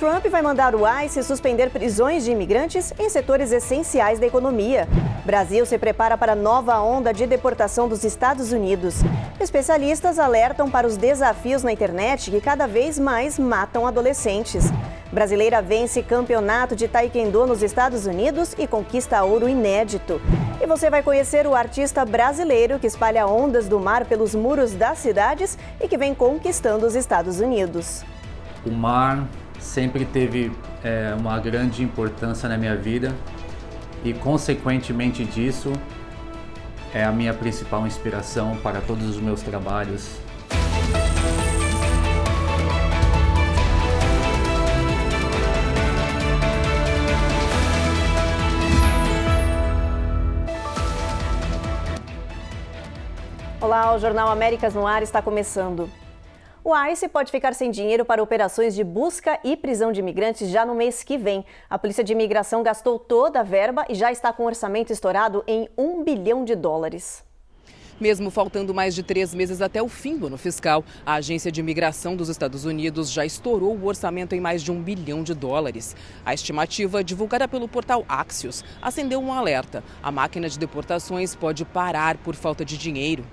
Trump vai mandar o ICE suspender prisões de imigrantes em setores essenciais da economia. Brasil se prepara para nova onda de deportação dos Estados Unidos. Especialistas alertam para os desafios na internet que cada vez mais matam adolescentes. Brasileira vence campeonato de taekwondo nos Estados Unidos e conquista ouro inédito. E você vai conhecer o artista brasileiro que espalha ondas do mar pelos muros das cidades e que vem conquistando os Estados Unidos. O mar sempre teve uma grande importância na minha vida e, consequentemente disso, é a minha principal inspiração para todos os meus trabalhos. Olá, o Jornal Américas no Ar está começando. O ICE pode ficar sem dinheiro para operações de busca e prisão de imigrantes já no mês que vem. A Polícia de Imigração gastou toda a verba e já está com o orçamento estourado em US$1 bilhão. Mesmo faltando mais de 3 meses até o fim do ano fiscal, a Agência de Imigração dos Estados Unidos já estourou o orçamento em mais de US$1 bilhão. A estimativa, divulgada pelo portal Axios, acendeu um alerta. A máquina de deportações pode parar por falta de dinheiro.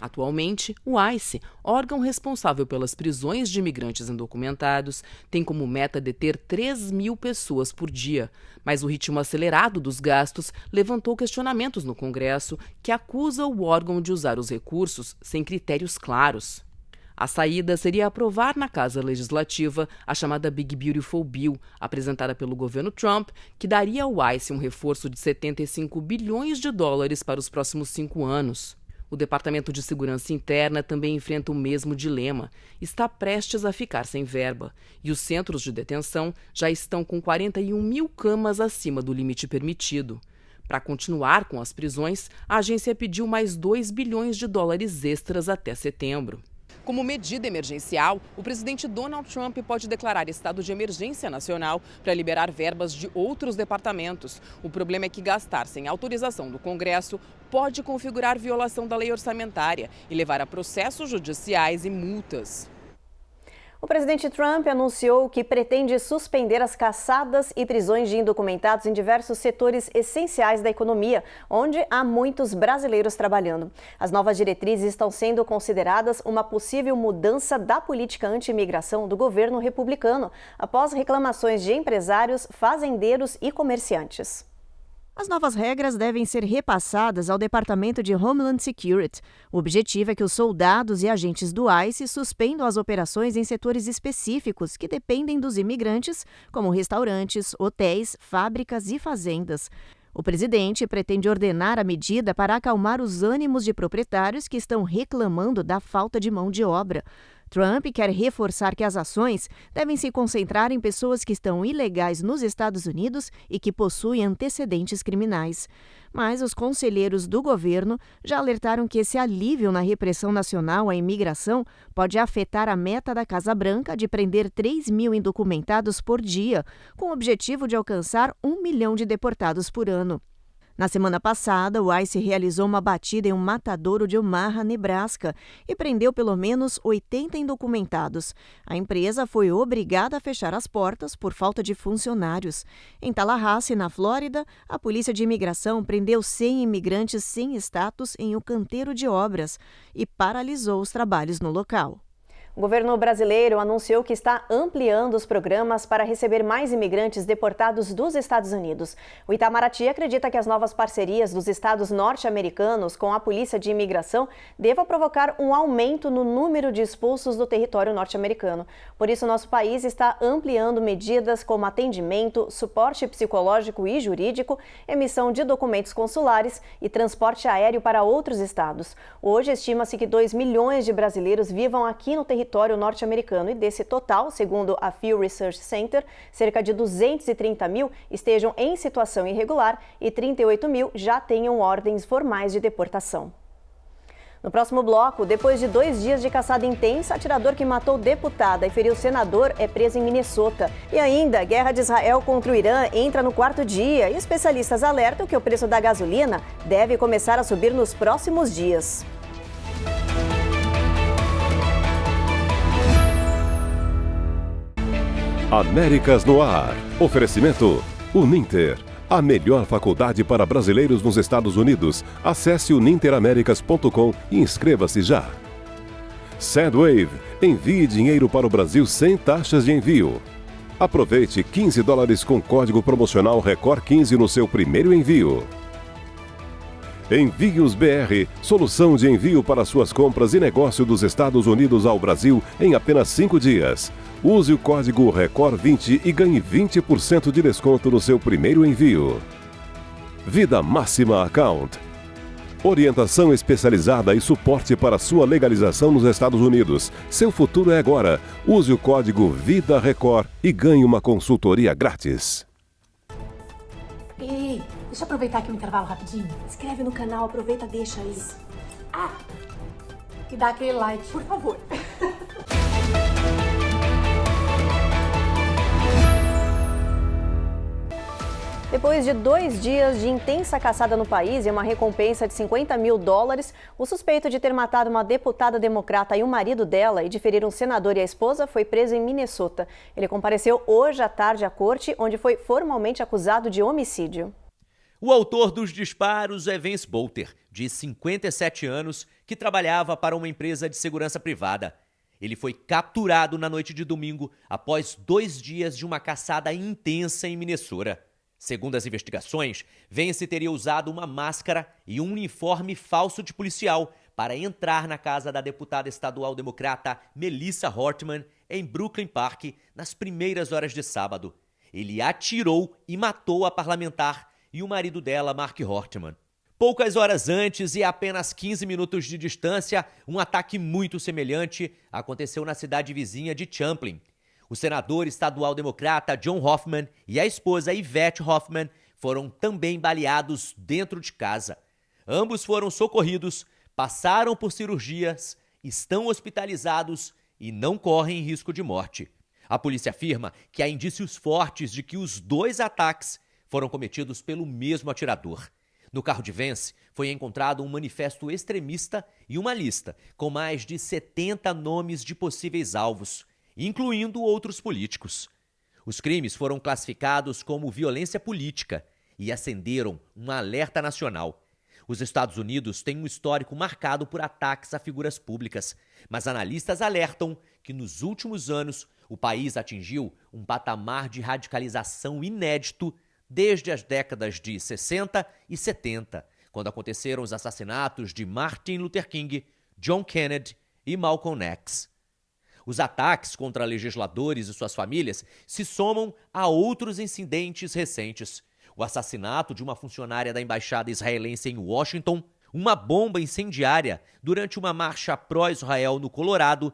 Atualmente, o ICE, órgão responsável pelas prisões de imigrantes indocumentados, tem como meta deter 3.000 pessoas por dia. Mas o ritmo acelerado dos gastos levantou questionamentos no Congresso, que acusa o órgão de usar os recursos sem critérios claros. A saída seria aprovar na Casa Legislativa a chamada Big Beautiful Bill, apresentada pelo governo Trump, que daria ao ICE um reforço de US$75 bilhões para os próximos 5 anos. O Departamento de Segurança Interna também enfrenta o mesmo dilema. Está prestes a ficar sem verba. E os centros de detenção já estão com 41.000 camas acima do limite permitido. Para continuar com as prisões, a agência pediu mais US$2 bilhões extras até setembro. Como medida emergencial, o presidente Donald Trump pode declarar estado de emergência nacional para liberar verbas de outros departamentos. O problema é que gastar sem autorização do Congresso pode configurar violação da lei orçamentária e levar a processos judiciais e multas. O presidente Trump anunciou que pretende suspender as caçadas e prisões de indocumentados em diversos setores essenciais da economia, onde há muitos brasileiros trabalhando. As novas diretrizes estão sendo consideradas uma possível mudança da política anti-imigração do governo republicano, após reclamações de empresários, fazendeiros e comerciantes. As novas regras devem ser repassadas ao Departamento de Homeland Security. O objetivo é que os soldados e agentes do ICE suspendam as operações em setores específicos que dependem dos imigrantes, como restaurantes, hotéis, fábricas e fazendas. O presidente pretende ordenar a medida para acalmar os ânimos de proprietários que estão reclamando da falta de mão de obra. Trump quer reforçar que as ações devem se concentrar em pessoas que estão ilegais nos Estados Unidos e que possuem antecedentes criminais. Mas os conselheiros do governo já alertaram que esse alívio na repressão nacional à imigração pode afetar a meta da Casa Branca de prender 3.000 indocumentados por dia, com o objetivo de alcançar 1 milhão de deportados por ano. Na semana passada, o ICE realizou uma batida em um matadouro de Omaha, Nebraska, e prendeu pelo menos 80 indocumentados. A empresa foi obrigada a fechar as portas por falta de funcionários. Em Tallahassee, na Flórida, a Polícia de Imigração prendeu 100 imigrantes sem status em um canteiro de obras e paralisou os trabalhos no local. O governo brasileiro anunciou que está ampliando os programas para receber mais imigrantes deportados dos Estados Unidos. O Itamaraty acredita que as novas parcerias dos estados norte-americanos com a Polícia de Imigração devam provocar um aumento no número de expulsos do território norte-americano. Por isso, nosso país está ampliando medidas como atendimento, suporte psicológico e jurídico, emissão de documentos consulares e transporte aéreo para outros estados. Hoje, estima-se que 2 milhões de brasileiros vivam aqui no território norte-americano e desse total, segundo a Pew Research Center, cerca de 230 mil estejam em situação irregular e 38 mil já tenham ordens formais de deportação. No próximo bloco, depois de 2 dias de caçada intensa, atirador que matou deputada e feriu senador é preso em Minnesota. E ainda, a guerra de Israel contra o Irã entra no 4º dia e especialistas alertam que o preço da gasolina deve começar a subir nos próximos dias. Américas no Ar. Oferecimento Uninter, a melhor faculdade para brasileiros nos Estados Unidos. Acesse uninteraméricas.com e inscreva-se já. Sendwave, envie dinheiro para o Brasil sem taxas de envio. Aproveite $15 com código promocional RECOR15 no seu primeiro envio. Envios BR, solução de envio para suas compras e negócio dos Estados Unidos ao Brasil em apenas 5 dias. Use o código RECOR20 e ganhe 20% de desconto no seu primeiro envio. Vida Máxima Account. Orientação especializada e suporte para sua legalização nos Estados Unidos. Seu futuro é agora. Use o código VIDARECOR e ganhe uma consultoria grátis. Ei, deixa eu aproveitar aqui o intervalo rapidinho. Inscreve no canal, aproveita, deixa aí. E dá aquele like, por favor. Depois de 2 dias de intensa caçada no país e uma recompensa de $50 mil, o suspeito de ter matado uma deputada democrata e o marido dela e de ferir um senador e a esposa foi preso em Minnesota. Ele compareceu hoje à tarde à corte, onde foi formalmente acusado de homicídio. O autor dos disparos é Vance Bolter, de 57 anos, que trabalhava para uma empresa de segurança privada. Ele foi capturado na noite de domingo após 2 dias de uma caçada intensa em Minnesota. Segundo as investigações, Vance teria usado uma máscara e um uniforme falso de policial para entrar na casa da deputada estadual democrata Melissa Hortman, em Brooklyn Park, nas primeiras horas de sábado. Ele atirou e matou a parlamentar e o marido dela, Mark Hortman. Poucas horas antes e a apenas 15 minutos de distância, um ataque muito semelhante aconteceu na cidade vizinha de Champlin. O senador estadual democrata John Hoffman e a esposa Yvette Hoffman foram também baleados dentro de casa. Ambos foram socorridos, passaram por cirurgias, estão hospitalizados e não correm risco de morte. A polícia afirma que há indícios fortes de que os 2 ataques foram cometidos pelo mesmo atirador. No carro de Vance foi encontrado um manifesto extremista e uma lista com mais de 70 nomes de possíveis alvos, incluindo outros políticos. Os crimes foram classificados como violência política e acenderam um alerta nacional. Os Estados Unidos têm um histórico marcado por ataques a figuras públicas, mas analistas alertam que nos últimos anos o país atingiu um patamar de radicalização inédito desde as décadas de 60 e 70, quando aconteceram os assassinatos de Martin Luther King, John Kennedy e Malcolm X. Os ataques contra legisladores e suas famílias se somam a outros incidentes recentes. O assassinato de uma funcionária da embaixada israelense em Washington, uma bomba incendiária durante uma marcha pró-Israel no Colorado,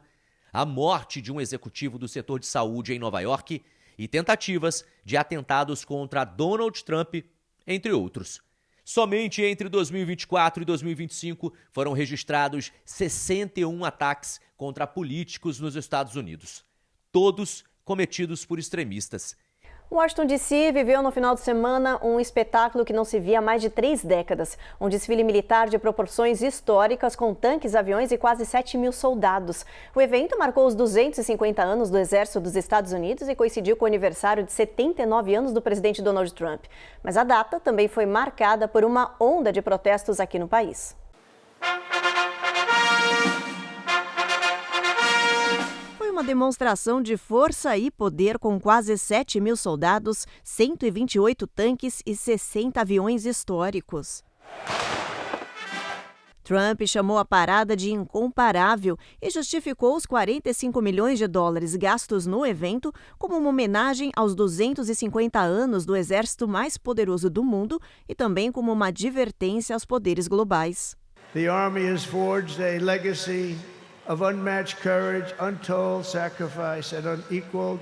a morte de um executivo do setor de saúde em Nova York e tentativas de atentados contra Donald Trump, entre outros. Somente entre 2024 e 2025 foram registrados 61 ataques contra políticos nos Estados Unidos, todos cometidos por extremistas. Washington, D.C. viveu no final de semana um espetáculo que não se via há mais de 3 décadas. Um desfile militar de proporções históricas com tanques, aviões e quase 7 mil soldados. O evento marcou os 250 anos do Exército dos Estados Unidos e coincidiu com o aniversário de 79 anos do presidente Donald Trump. Mas a data também foi marcada por uma onda de protestos aqui no país. Uma demonstração de força e poder com quase 7 mil soldados, 128 tanques e 60 aviões históricos. Trump chamou a parada de incomparável e justificou os $45 milhões gastos no evento como uma homenagem aos 250 anos do exército mais poderoso do mundo e também como uma advertência aos poderes globais. The Army has forged a legacy of unmatched courage, untold sacrifice, and unequaled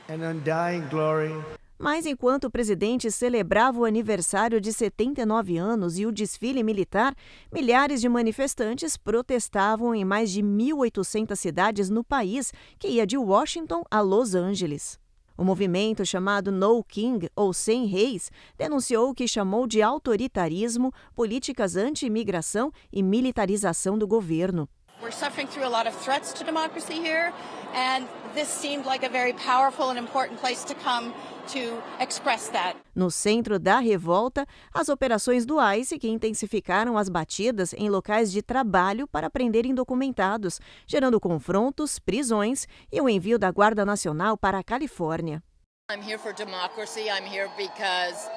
and undying glory. Mas enquanto o presidente celebrava o aniversário de 79 anos e o desfile militar, milhares de manifestantes protestavam em mais de 1.800 cidades no país, que ia de Washington a Los Angeles. O movimento chamado No King, ou Sem Reis, denunciou o que chamou de autoritarismo, políticas anti-imigração e militarização do governo. We're suffering through a lot of threats to democracy here, and this seemed like a very powerful and important place to come to express that. No centro da revolta, as operações do ICE que intensificaram as batidas em locais de trabalho para prender indocumentados, gerando confrontos, prisões e o envio da Guarda Nacional para a Califórnia. I'm here for democracy. I'm here because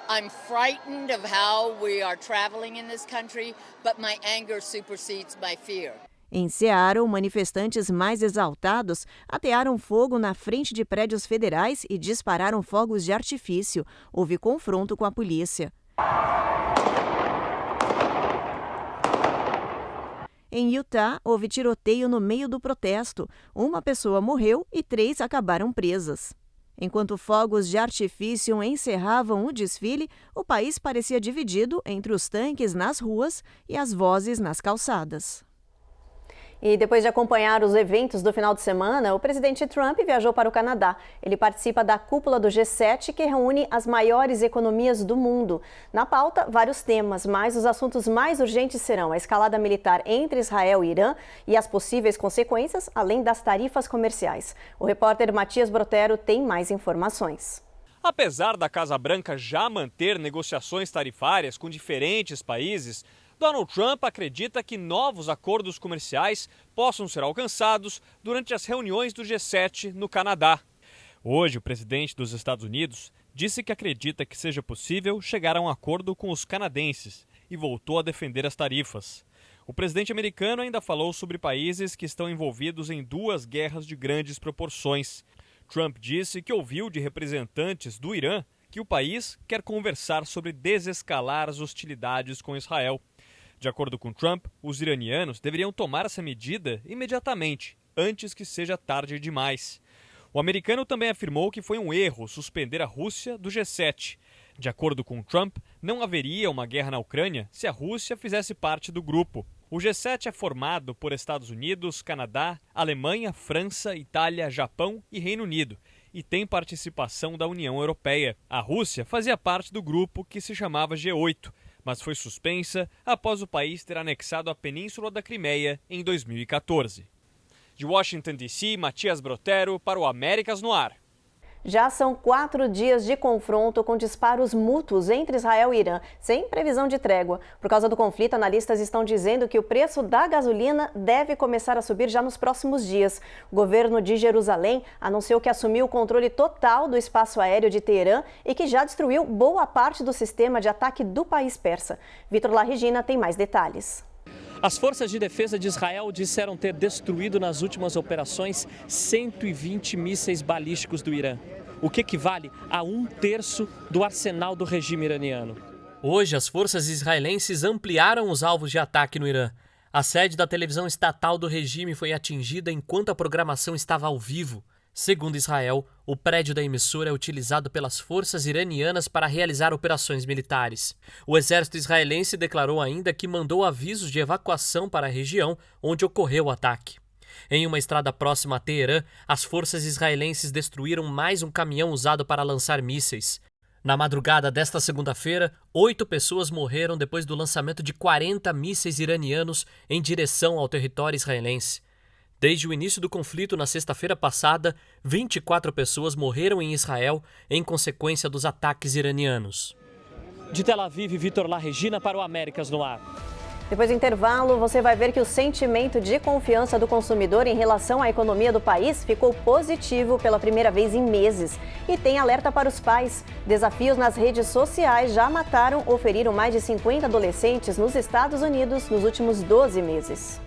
I'm frightened of how we are traveling in this country, but my anger supersedes my fear. Em Seattle, manifestantes mais exaltados atearam fogo na frente de prédios federais e dispararam fogos de artifício. Houve confronto com a polícia. Em Utah, houve tiroteio no meio do protesto. Uma pessoa morreu e 3 acabaram presas. Enquanto fogos de artifício encerravam o desfile, o país parecia dividido entre os tanques nas ruas e as vozes nas calçadas. E depois de acompanhar os eventos do final de semana, o presidente Trump viajou para o Canadá. Ele participa da cúpula do G7, que reúne as maiores economias do mundo. Na pauta, vários temas, mas os assuntos mais urgentes serão a escalada militar entre Israel e Irã e as possíveis consequências, além das tarifas comerciais. O repórter Matias Brotero tem mais informações. Apesar da Casa Branca já manter negociações tarifárias com diferentes países, Donald Trump acredita que novos acordos comerciais possam ser alcançados durante as reuniões do G7 no Canadá. Hoje, o presidente dos Estados Unidos disse que acredita que seja possível chegar a um acordo com os canadenses e voltou a defender as tarifas. O presidente americano ainda falou sobre países que estão envolvidos em 2 guerras de grandes proporções. Trump disse que ouviu de representantes do Irã que o país quer conversar sobre desescalar as hostilidades com Israel. De acordo com Trump, os iranianos deveriam tomar essa medida imediatamente, antes que seja tarde demais. O americano também afirmou que foi um erro suspender a Rússia do G7. De acordo com Trump, não haveria uma guerra na Ucrânia se a Rússia fizesse parte do grupo. O G7 é formado por Estados Unidos, Canadá, Alemanha, França, Itália, Japão e Reino Unido, e tem participação da União Europeia. A Rússia fazia parte do grupo que se chamava G8, mas foi suspensa após o país ter anexado a Península da Crimeia em 2014. De Washington, D.C., Matias Brotero para o Américas no Ar. Já são 4 dias de confronto com disparos mútuos entre Israel e Irã, sem previsão de trégua. Por causa do conflito, analistas estão dizendo que o preço da gasolina deve começar a subir já nos próximos dias. O governo de Jerusalém anunciou que assumiu o controle total do espaço aéreo de Teherã e que já destruiu boa parte do sistema de ataque do país persa. Vitor Larregina tem mais detalhes. As forças de defesa de Israel disseram ter destruído nas últimas operações 120 mísseis balísticos do Irã, o que equivale a 1/3 do arsenal do regime iraniano. Hoje, as forças israelenses ampliaram os alvos de ataque no Irã. A sede da televisão estatal do regime foi atingida enquanto a programação estava ao vivo. Segundo Israel, o prédio da emissora é utilizado pelas forças iranianas para realizar operações militares. O exército israelense declarou ainda que mandou avisos de evacuação para a região onde ocorreu o ataque. Em uma estrada próxima a Teherã, as forças israelenses destruíram mais um caminhão usado para lançar mísseis. Na madrugada desta segunda-feira, 8 pessoas morreram depois do lançamento de 40 mísseis iranianos em direção ao território israelense. Desde o início do conflito, na sexta-feira passada, 24 pessoas morreram em Israel em consequência dos ataques iranianos. De Tel Aviv, Vitor Larregina para o Américas no Ar. Depois do intervalo, você vai ver que o sentimento de confiança do consumidor em relação à economia do país ficou positivo pela primeira vez em meses. E tem alerta para os pais. Desafios nas redes sociais já mataram ou feriram mais de 50 adolescentes nos Estados Unidos nos últimos 12 meses.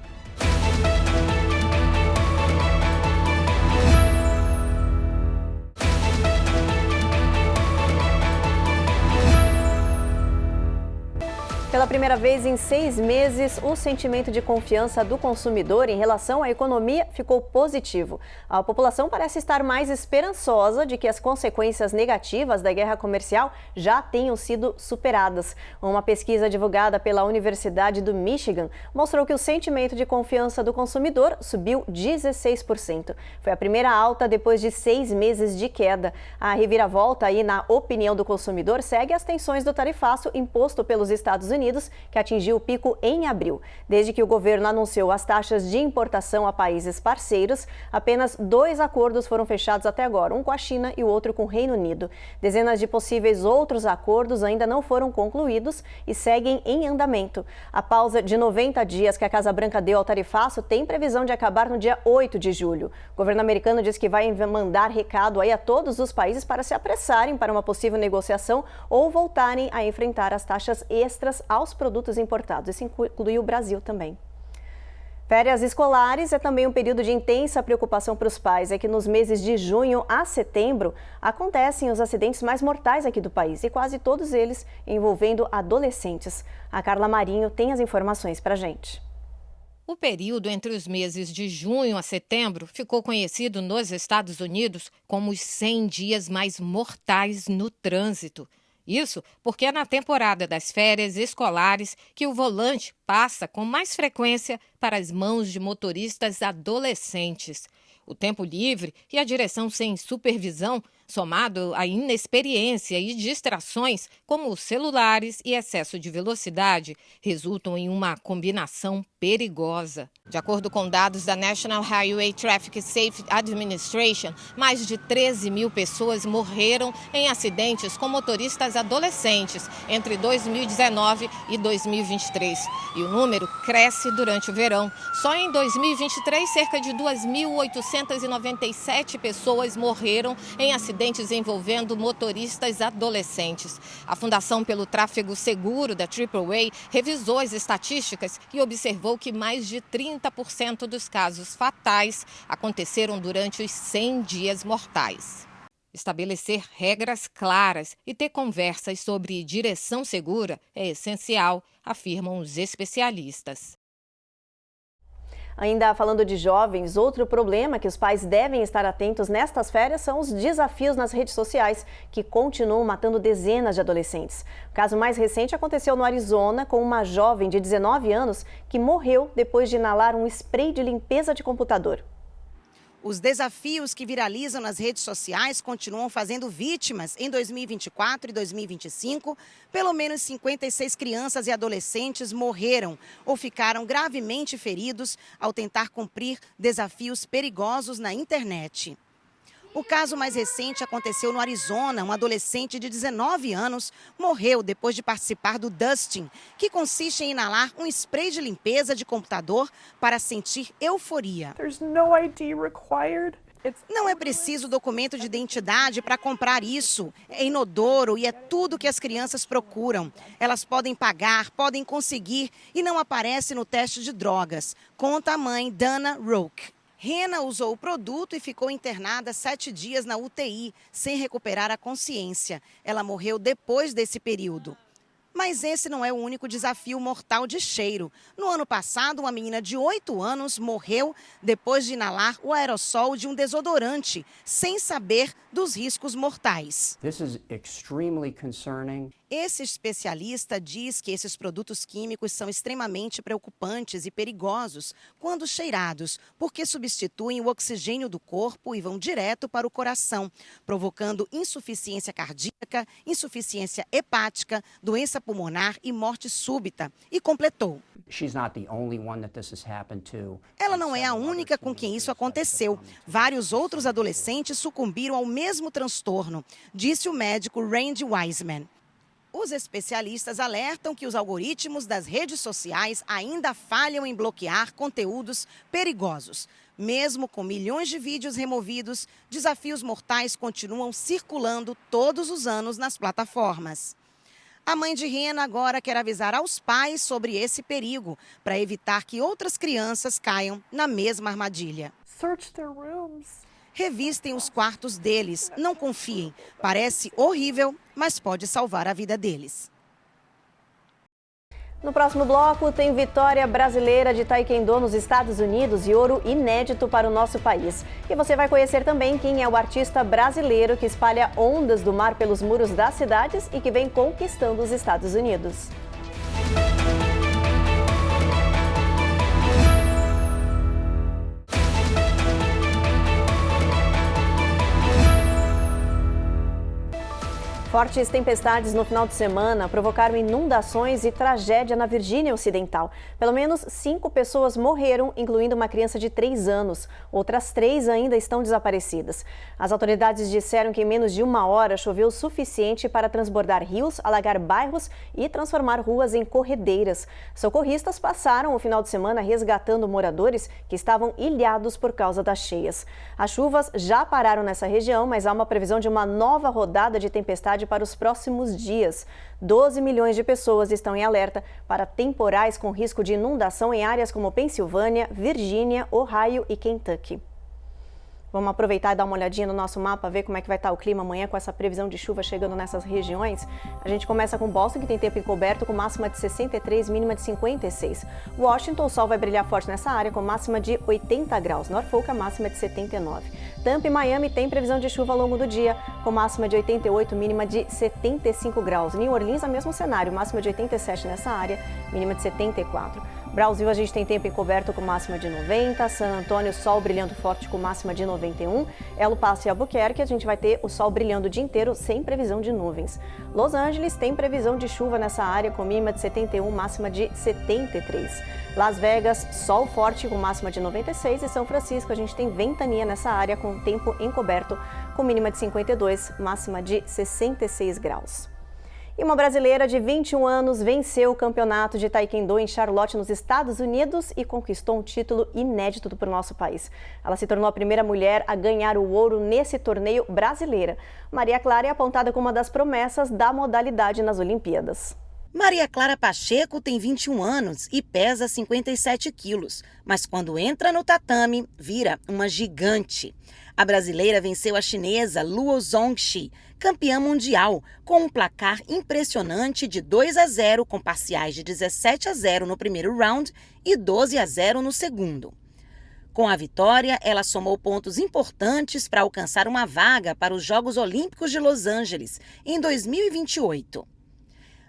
Pela primeira vez em 6 meses, o sentimento de confiança do consumidor em relação à economia ficou positivo. A população parece estar mais esperançosa de que as consequências negativas da guerra comercial já tenham sido superadas. Uma pesquisa divulgada pela Universidade do Michigan mostrou que o sentimento de confiança do consumidor subiu 16%. Foi a primeira alta depois de 6 meses de queda. A reviravolta aí na opinião do consumidor segue as tensões do tarifaço imposto pelos Estados Unidos Unidos, que atingiu o pico em abril. Desde que o governo anunciou as taxas de importação a países parceiros, apenas 2 acordos foram fechados até agora, um com a China e o outro com o Reino Unido. Dezenas de possíveis outros acordos ainda não foram concluídos e seguem em andamento. A pausa de 90 dias que a Casa Branca deu ao tarifaço tem previsão de acabar no dia 8 de julho. O governo americano diz que vai mandar recado aí a todos os países para se apressarem para uma possível negociação ou voltarem a enfrentar as taxas extras aos produtos importados. Isso inclui o Brasil também. Férias escolares é também um período de intensa preocupação para os pais. É que nos meses de junho a setembro acontecem os acidentes mais mortais aqui do país e quase todos eles envolvendo adolescentes. A Carla Marinho tem as informações para a gente. O período entre os meses de junho a setembro ficou conhecido nos Estados Unidos como os 100 dias mais mortais no trânsito. Isso porque é na temporada das férias escolares que o volante passa com mais frequência para as mãos de motoristas adolescentes. O tempo livre e a direção sem supervisão, somado à inexperiência e distrações, como celulares e excesso de velocidade, resultam em uma combinação perigosa. De acordo com dados da National Highway Traffic Safety Administration, mais de 13 mil pessoas morreram em acidentes com motoristas adolescentes entre 2019 e 2023. E o número cresce durante o verão. Só em 2023, cerca de 2.897 pessoas morreram em acidentes envolvendo motoristas adolescentes. A Fundação pelo Tráfego Seguro da AAA revisou as estatísticas e observou que mais de 30% dos casos fatais aconteceram durante os 100 dias mortais. Estabelecer regras claras e ter conversas sobre direção segura é essencial, afirmam os especialistas. Ainda falando de jovens, outro problema que os pais devem estar atentos nestas férias são os desafios nas redes sociais, que continuam matando dezenas de adolescentes. O caso mais recente aconteceu no Arizona, com uma jovem de 19 anos que morreu depois de inalar um spray de limpeza de computador. Os desafios que viralizam nas redes sociais continuam fazendo vítimas. Em 2024 e 2025, pelo menos 56 crianças e adolescentes morreram ou ficaram gravemente feridos ao tentar cumprir desafios perigosos na internet. O caso mais recente aconteceu no Arizona. Um adolescente de 19 anos morreu depois de participar do dusting, que consiste em inalar um spray de limpeza de computador para sentir euforia. Não é preciso documento de identidade para comprar isso. É inodoro e é tudo que as crianças procuram. Elas podem pagar, podem conseguir e não aparece no teste de drogas, conta a mãe Dana Roque. Hannah usou o produto e ficou internada 7 dias na UTI, sem recuperar a consciência. Ela morreu depois desse período. Mas esse não é o único desafio mortal de cheiro. No ano passado, uma menina de 8 anos morreu depois de inalar o aerossol de um desodorante, sem saber dos riscos mortais. This is extremely concerning. Esse especialista diz que esses produtos químicos são extremamente preocupantes e perigosos quando cheirados, porque substituem o oxigênio do corpo e vão direto para o coração, provocando insuficiência cardíaca, insuficiência hepática, doença pulmonar e morte súbita. E completou: ela não é a única com quem isso aconteceu. Vários outros adolescentes sucumbiram ao mesmo transtorno, disse o médico Randy Wiseman. Os especialistas alertam que os algoritmos das redes sociais ainda falham em bloquear conteúdos perigosos. Mesmo com milhões de vídeos removidos, desafios mortais continuam circulando todos os anos nas plataformas. A mãe de Hannah agora quer avisar aos pais sobre esse perigo, para evitar que outras crianças caiam na mesma armadilha. Search their rooms. Revistem os quartos deles, não confiem. Parece horrível, mas pode salvar a vida deles. No próximo bloco, tem vitória brasileira de taekwondo nos Estados Unidos e ouro inédito para o nosso país. E você vai conhecer também quem é o artista brasileiro que espalha ondas do mar pelos muros das cidades e que vem conquistando os Estados Unidos. Fortes tempestades no final de semana provocaram inundações e tragédia na Virgínia Ocidental. Pelo menos 5 pessoas morreram, incluindo uma criança de 3 anos. Outras 3 ainda estão desaparecidas. As autoridades disseram que em menos de 1 hora choveu o suficiente para transbordar rios, alagar bairros e transformar ruas em corredeiras. Socorristas passaram o final de semana resgatando moradores que estavam ilhados por causa das cheias. As chuvas já pararam nessa região, mas há uma previsão de uma nova rodada de tempestade para os próximos dias. 12 milhões de pessoas estão em alerta para temporais com risco de inundação em áreas como Pensilvânia, Virgínia, Ohio e Kentucky. Vamos aproveitar e dar uma olhadinha no nosso mapa, ver como é que vai estar o clima amanhã com essa previsão de chuva chegando nessas regiões. A gente começa com Boston, que tem tempo encoberto, com máxima de 63, mínima de 56. Washington, o sol vai brilhar forte nessa área, com máxima de 80 graus. Norfolk, a máxima de 79. Tampa e Miami tem previsão de chuva ao longo do dia, com máxima de 88, mínima de 75 graus. New Orleans, o mesmo cenário, máxima de 87 nessa área, mínima de 74. Brownsville, a gente tem tempo encoberto com máxima de 90, San Antônio, sol brilhando forte com máxima de 91, El Paso e Albuquerque, a gente vai ter o sol brilhando o dia inteiro sem previsão de nuvens. Los Angeles tem previsão de chuva nessa área com mínima de 71, máxima de 73. Las Vegas, sol forte com máxima de 96 e São Francisco, a gente tem ventania nessa área com tempo encoberto com mínima de 52, máxima de 66 graus. E uma brasileira de 21 anos venceu o campeonato de Taekwondo em Charlotte, nos Estados Unidos, e conquistou um título inédito para o nosso país. Ela se tornou a primeira mulher a ganhar o ouro nesse torneio brasileira. Maria Clara é apontada como uma das promessas da modalidade nas Olimpíadas. Maria Clara Pacheco tem 21 anos e pesa 57 quilos, mas quando entra no tatame, vira uma gigante. A brasileira venceu a chinesa Luo Zongxi, campeã mundial, com um placar impressionante de 2-0, com parciais de 17-0 no primeiro round e 12-0 no segundo. Com a vitória, ela somou pontos importantes para alcançar uma vaga para os Jogos Olímpicos de Los Angeles em 2028.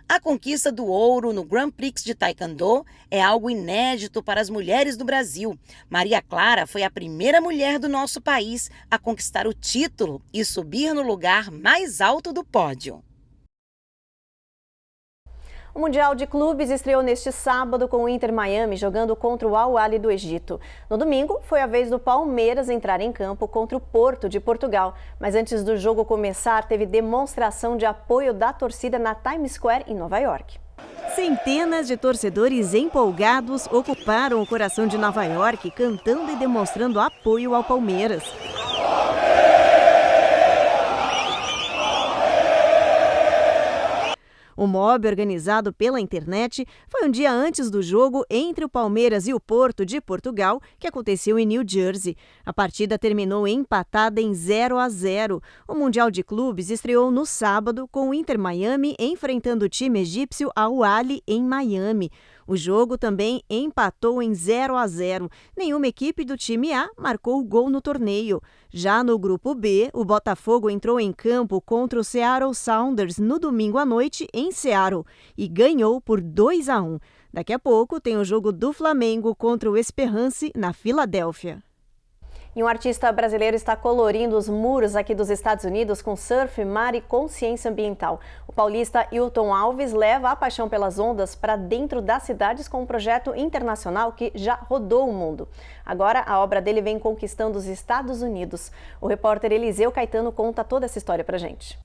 A conquista do ouro no Grand Prix de Taekwondo é algo inédito para as mulheres do Brasil. Maria Clara foi a primeira mulher do nosso país a conquistar o título e subir no lugar mais alto do pódio. O Mundial de Clubes estreou neste sábado com o Inter Miami jogando contra o Al Ahly do Egito. No domingo, foi a vez do Palmeiras entrar em campo contra o Porto de Portugal. Mas antes do jogo começar, teve demonstração de apoio da torcida na Times Square, em Nova York. Centenas de torcedores empolgados ocuparam o coração de Nova York, cantando e demonstrando apoio ao Palmeiras. O mob, organizado pela internet, foi um dia antes do jogo entre o Palmeiras e o Porto de Portugal, que aconteceu em New Jersey. A partida terminou empatada em 0-0. O Mundial de Clubes estreou no sábado, com o Inter Miami enfrentando o time egípcio Al Ahly em Miami. O jogo também empatou em 0-0. Nenhuma equipe do time A marcou gol no torneio. Já no grupo B, o Botafogo entrou em campo contra o Seattle Sounders no domingo à noite em Seattle e ganhou por 2-1. Daqui a pouco tem o jogo do Flamengo contra o Esperance na Filadélfia. E um artista brasileiro está colorindo os muros aqui dos Estados Unidos com surf, mar e consciência ambiental. O paulista Hilton Alves leva a paixão pelas ondas para dentro das cidades com um projeto internacional que já rodou o mundo. Agora, a obra dele vem conquistando os Estados Unidos. O repórter Eliseu Caetano conta toda essa história pra gente.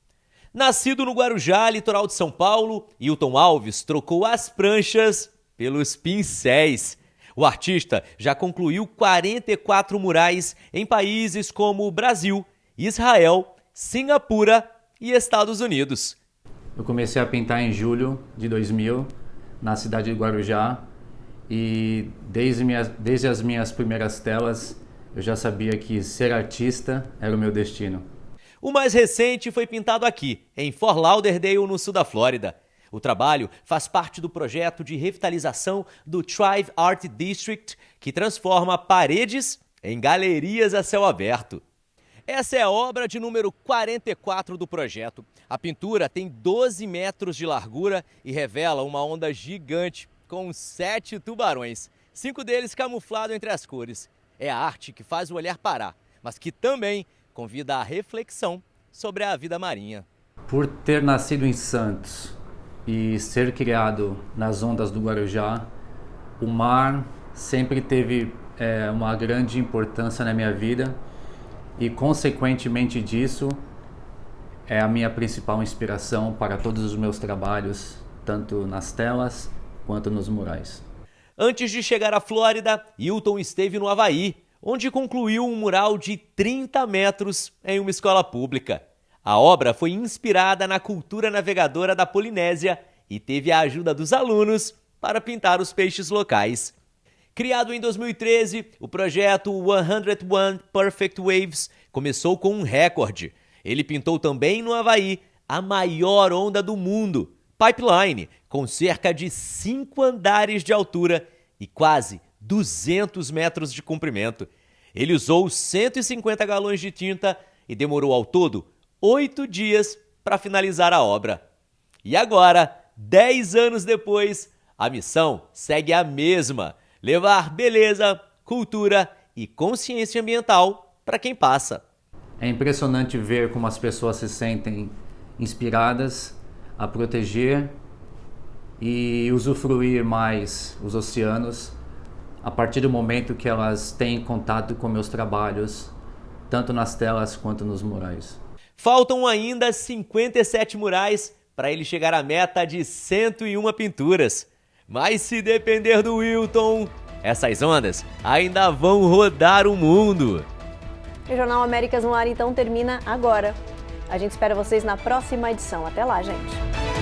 Nascido no Guarujá, litoral de São Paulo, Hilton Alves trocou as pranchas pelos pincéis. O artista já concluiu 44 murais em países como Brasil, Israel, Singapura e Estados Unidos. Eu comecei a pintar em julho de 2000, na cidade de Guarujá, e desde as minhas primeiras telas eu já sabia que ser artista era o meu destino. O mais recente foi pintado aqui, em Fort Lauderdale, no sul da Flórida. O trabalho faz parte do projeto de revitalização do Thrive Art District, que transforma paredes em galerias a céu aberto. Essa é a obra de número 44 do projeto. A pintura tem 12 metros de largura e revela uma onda gigante com 7 tubarões, 5 deles camuflados entre as cores. É a arte que faz o olhar parar, mas que também convida à reflexão sobre a vida marinha. Por ter nascido em Santos e ser criado nas ondas do Guarujá, o mar sempre teve uma grande importância na minha vida e, consequentemente disso, é a minha principal inspiração para todos os meus trabalhos, tanto nas telas quanto nos murais. Antes de chegar à Flórida, Hilton esteve no Havaí, onde concluiu um mural de 30 metros em uma escola pública. A obra foi inspirada na cultura navegadora da Polinésia e teve a ajuda dos alunos para pintar os peixes locais. Criado em 2013, o projeto 101 Perfect Waves começou com um recorde. Ele pintou também no Havaí a maior onda do mundo, Pipeline, com cerca de 5 andares de altura e quase 200 metros de comprimento. Ele usou 150 galões de tinta e demorou ao todo 8 dias para finalizar a obra. E agora, 10 anos depois, a missão segue a mesma: levar beleza, cultura e consciência ambiental para quem passa. É impressionante ver como as pessoas se sentem inspiradas a proteger e usufruir mais os oceanos a partir do momento que elas têm contato com meus trabalhos, tanto nas telas quanto nos murais. Faltam ainda 57 murais para ele chegar à meta de 101 pinturas. Mas se depender do Hilton, essas ondas ainda vão rodar o mundo. O Jornal Américas no Ar então termina agora. A gente espera vocês na próxima edição. Até lá, gente.